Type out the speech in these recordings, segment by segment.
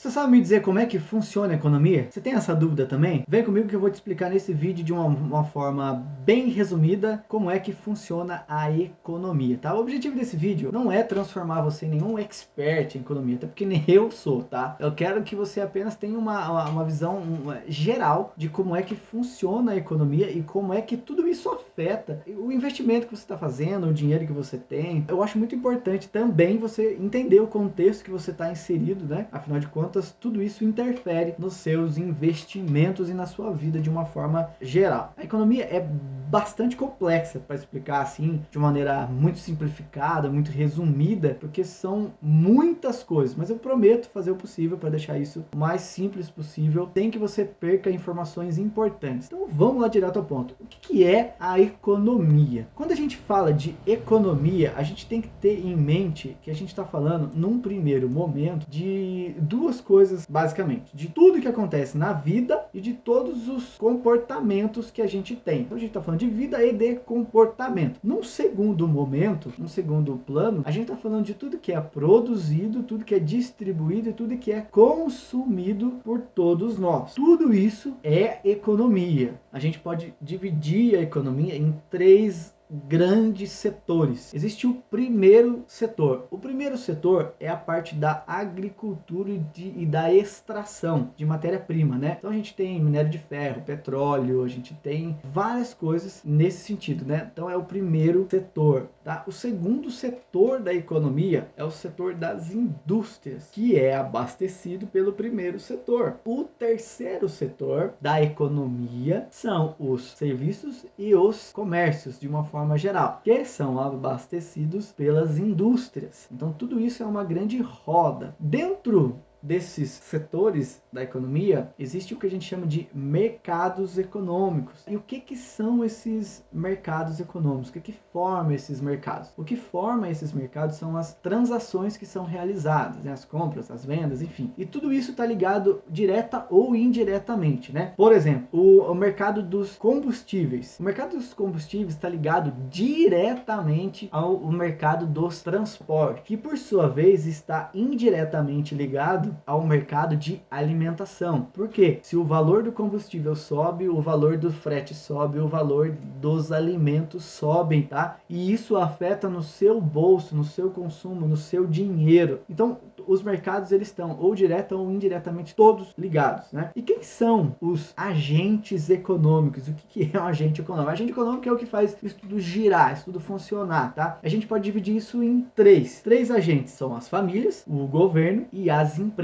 Você sabe me dizer como é que funciona a economia? Você tem essa dúvida também? Vem comigo que eu vou te explicar nesse vídeo de uma forma bem resumida como é que funciona a economia, tá? O objetivo desse vídeo não é transformar você em nenhum expert em economia, até porque nem eu sou, tá? Eu quero que você apenas tenha uma visão geral de como é que funciona a economia e como é que tudo isso afeta o investimento que você está fazendo, o dinheiro que você tem. Eu acho muito importante também você entender o contexto que você está inserido, né? Afinal de contas, tudo isso interfere nos seus investimentos e na sua vida de uma forma geral. A economia é bastante complexa para explicar assim, de uma maneira muito simplificada, muito resumida, porque são muitas coisas, mas eu prometo fazer o possível para deixar isso o mais simples possível, sem que você perca informações importantes. Então vamos lá direto ao ponto. O que é a economia? Quando a gente fala de economia, a gente tem que ter em mente que a gente está falando, num primeiro momento, de duas coisas, basicamente. De tudo que acontece na vida e de todos os comportamentos que a gente tem. Então a gente está falando de vida e de comportamento. Num segundo momento, num segundo plano, a gente está falando de tudo que é produzido, tudo que é distribuído e tudo que é consumido por todos nós. Tudo isso é economia. A gente pode dividir a economia em três grandes setores. Existe o primeiro setor. O primeiro setor é a parte da agricultura e da extração de matéria-prima, né? Então a gente tem minério de ferro, petróleo, a gente tem várias coisas nesse sentido, né? Então é o primeiro setor, tá? O segundo setor da economia é o setor das indústrias, que é abastecido pelo primeiro setor. O terceiro setor da economia são os serviços e os comércios, de uma forma geral, que são abastecidos pelas indústrias. Então tudo isso é uma grande roda. Dentro desses setores da economia, existe o que a gente chama de mercados econômicos. E o que são esses mercados econômicos? O que forma esses mercados? O que forma esses mercados são as transações que são realizadas, né? As compras, as vendas, enfim. E tudo isso está ligado direta ou indiretamente, né? Por exemplo, o mercado dos combustíveis. O mercado dos combustíveis está ligado diretamente ao mercado dos transportes, que por sua vez está indiretamente ligado ao mercado de alimentação. Porque se o valor do combustível sobe, o valor do frete sobe, o valor dos alimentos sobem, tá? E isso afeta no seu bolso, no seu consumo, no seu dinheiro. Então, os mercados eles estão ou direta ou indiretamente todos ligados, né? E quem são os agentes econômicos? O que é um agente econômico? O agente econômico é o que faz isso tudo girar, isso tudo funcionar, tá? A gente pode dividir isso em três agentes. São as famílias, o governo e as empresas.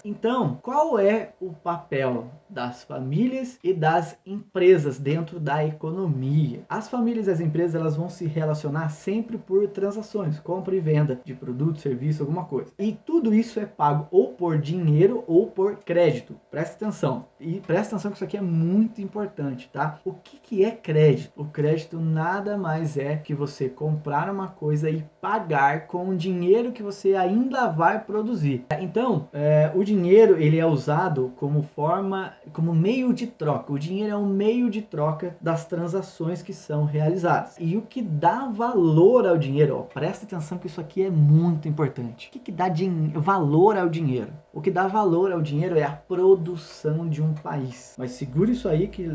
Então, qual é o papel das famílias e das empresas dentro da economia? As famílias e as empresas elas vão se relacionar sempre por transações, compra e venda de produto, serviço, alguma coisa. E tudo isso é pago ou por dinheiro ou por crédito. Presta atenção. E presta atenção que isso aqui é muito importante, tá? O que é crédito? O crédito nada mais é que você comprar uma coisa e pagar com o dinheiro que você ainda vai produzir. Então, o dinheiro ele é usado como meio de troca. O dinheiro é um meio de troca das transações que são realizadas. E o que dá valor ao dinheiro, ó, presta atenção que isso aqui é muito importante. O que dá valor ao dinheiro? O que dá valor ao dinheiro é a produção de um país. Mas segura isso aí que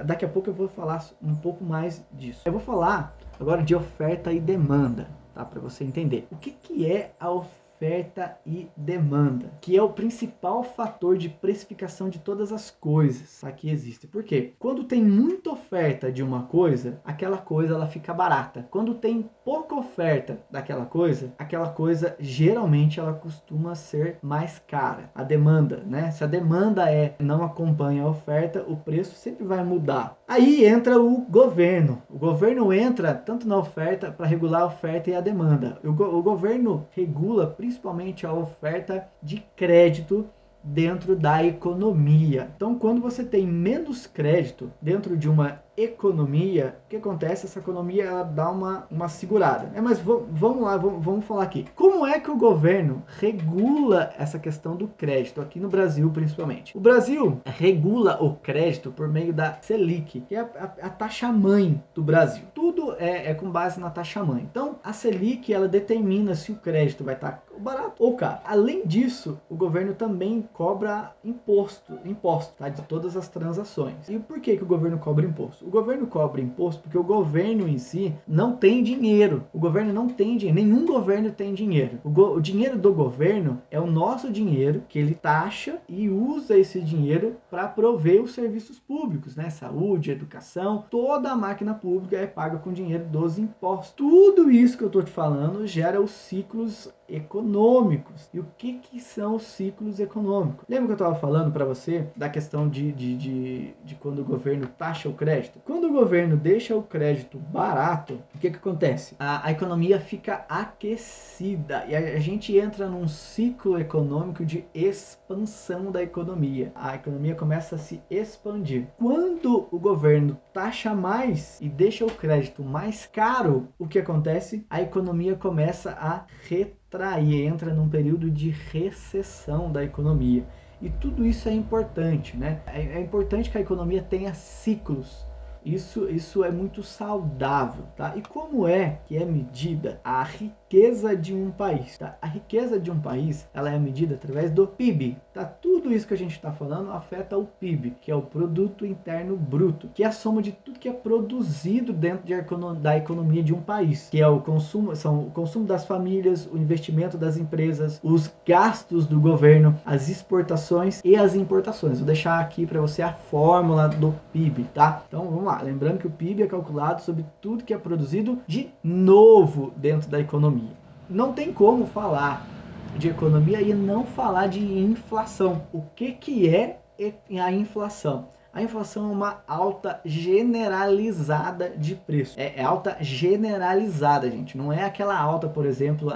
daqui a pouco eu vou falar um pouco mais disso. Eu vou falar agora de oferta e demanda, tá? Para você entender. O que é a oferta e demanda, que é o principal fator de precificação de todas as coisas que existem. Por quê? Quando tem muita oferta de uma coisa, aquela coisa ela fica barata. Quando tem pouca oferta daquela coisa, aquela coisa geralmente ela costuma ser mais cara. A demanda, né? Se a demanda não acompanha a oferta, o preço sempre vai mudar. Aí entra o governo. O governo entra tanto na oferta para regular a oferta e a demanda. O governo regula principalmente a oferta de crédito dentro da economia. Então, quando você tem menos crédito dentro de uma economia, o que acontece? Essa economia ela dá uma segurada. Mas vamos lá, vamos falar aqui. Como é que o governo regula essa questão do crédito, aqui no Brasil principalmente? O Brasil regula o crédito por meio da Selic, que é a taxa-mãe do Brasil. Tudo é com base na taxa-mãe. Então, a Selic ela determina se o crédito vai estar barato ou caro. Além disso, o governo também cobra imposto, tá, de todas as transações. E por que o governo cobra imposto? O governo cobra imposto porque o governo em si não tem dinheiro. O governo não tem dinheiro. Nenhum governo tem dinheiro. O dinheiro do governo é o nosso dinheiro que ele taxa e usa esse dinheiro para prover os serviços públicos, né? Saúde, educação, toda a máquina pública é paga com dinheiro dos impostos. Tudo isso que eu estou te falando gera os ciclos econômicos. E o que são os ciclos econômicos? Lembra que eu estava falando para você da questão de quando o governo taxa o crédito? Quando o governo deixa o crédito barato, o que acontece? A economia fica aquecida e a gente entra num ciclo econômico de expansão da economia. A economia começa a se expandir. Quando o governo taxa mais e deixa o crédito mais caro, o que acontece? A economia começa a retrair, entra num período de recessão da economia. E tudo isso é importante, né? É importante que a economia tenha ciclos. Isso é muito saudável, tá? E como é que é medida a riqueza de um país, tá? A riqueza de um país, ela é medida através do PIB, tá? Tudo isso que a gente está falando afeta o PIB, que é o Produto Interno Bruto, que é a soma de tudo que é produzido dentro da economia de um país, que é o consumo, são o consumo das famílias, o investimento das empresas, os gastos do governo, as exportações e as importações. Vou deixar aqui para você a fórmula do PIB, tá? Então vamos lá. Lembrando que o PIB é calculado sobre tudo que é produzido de novo dentro da economia. Não tem como falar de economia e não falar de inflação. O que é a inflação? A inflação é uma alta generalizada de preço. É alta generalizada, gente. Não é aquela alta, por exemplo,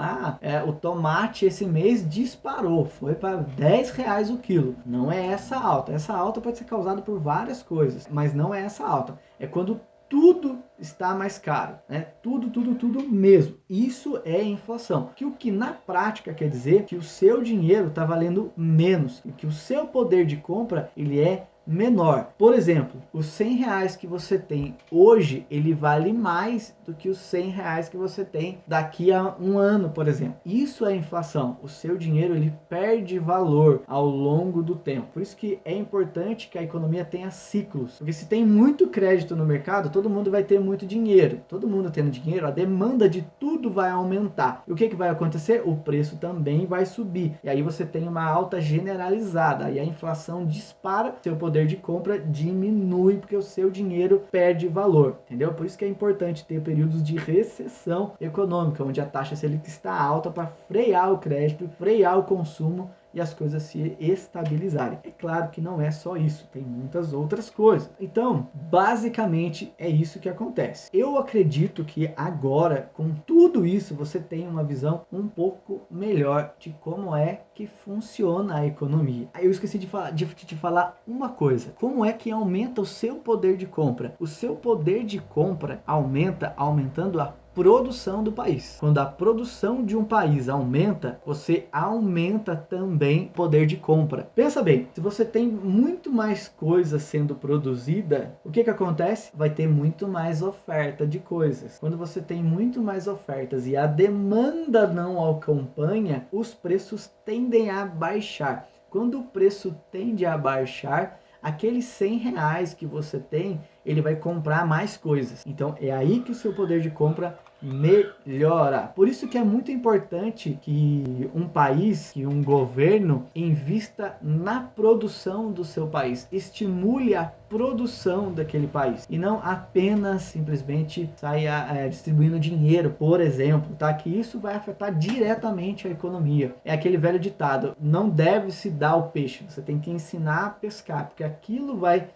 o tomate esse mês disparou, foi para R$10 o quilo. Não é essa alta. Essa alta pode ser causada por várias coisas, mas não é essa alta. É quando tudo está mais caro, né? Tudo mesmo. Isso é inflação. O que na prática quer dizer que o seu dinheiro está valendo menos e que o seu poder de compra ele é menor. Por exemplo, os R$100 que você tem hoje, ele vale mais do que os R$100 que você tem daqui a um ano, por exemplo. Isso é inflação. O seu dinheiro ele perde valor ao longo do tempo. Por isso que é importante que a economia tenha ciclos. Porque se tem muito crédito no mercado, todo mundo vai ter muito dinheiro. Todo mundo tendo dinheiro, a demanda de tudo vai aumentar. E o que vai acontecer? O preço também vai subir. E aí você tem uma alta generalizada. Aí a inflação dispara, seu poder de compra diminui porque o seu dinheiro perde valor, entendeu? Por isso que é importante ter períodos de recessão econômica, onde a taxa Selic está alta para frear o crédito, frear o consumo e as coisas se estabilizarem. É claro que não é só isso, tem muitas outras coisas. Então, basicamente é isso que acontece. Eu acredito que agora, com tudo isso, você tem uma visão um pouco melhor de como é que funciona a economia. Eu esqueci de te falar uma coisa. Como é que aumenta o seu poder de compra? O seu poder de compra aumenta aumentando a produção do país. Quando a produção de um país aumenta, você aumenta também o poder de compra. Pensa bem, se você tem muito mais coisa sendo produzida, o que acontece? Vai ter muito mais oferta de coisas. Quando você tem muito mais ofertas e a demanda não acompanha, os preços tendem a baixar. Quando o preço tende a baixar, aqueles R$100 que você tem, ele vai comprar mais coisas. Então é aí que o seu poder de compra melhora. Por isso que é muito importante que um país, que um governo invista na produção do seu país, estimule a produção daquele país e não apenas simplesmente saia distribuindo dinheiro, por exemplo, tá? Que isso vai afetar diretamente a economia. É aquele velho ditado: não deve se dar o peixe, você tem que ensinar a pescar, porque aquilo vai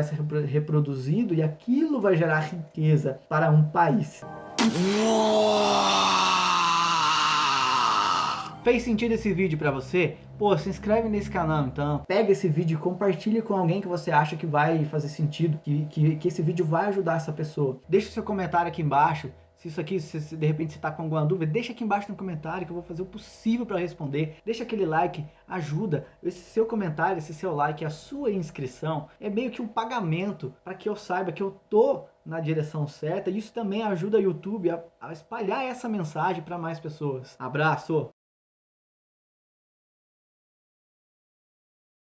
ser reproduzido e aquilo vai gerar riqueza para um país. Fez sentido esse vídeo pra você? Pô, se inscreve nesse canal então. Pega esse vídeo e compartilhe com alguém que você acha que vai fazer sentido, que esse vídeo vai ajudar essa pessoa. Deixa o seu comentário aqui embaixo. Se isso aqui, se de repente você está com alguma dúvida, deixa aqui embaixo no comentário que eu vou fazer o possível para responder. Deixa aquele like, ajuda. Esse seu comentário, esse seu like, a sua inscrição é meio que um pagamento para que eu saiba que eu tô na direção certa. E isso também ajuda o YouTube a espalhar essa mensagem para mais pessoas. Abraço!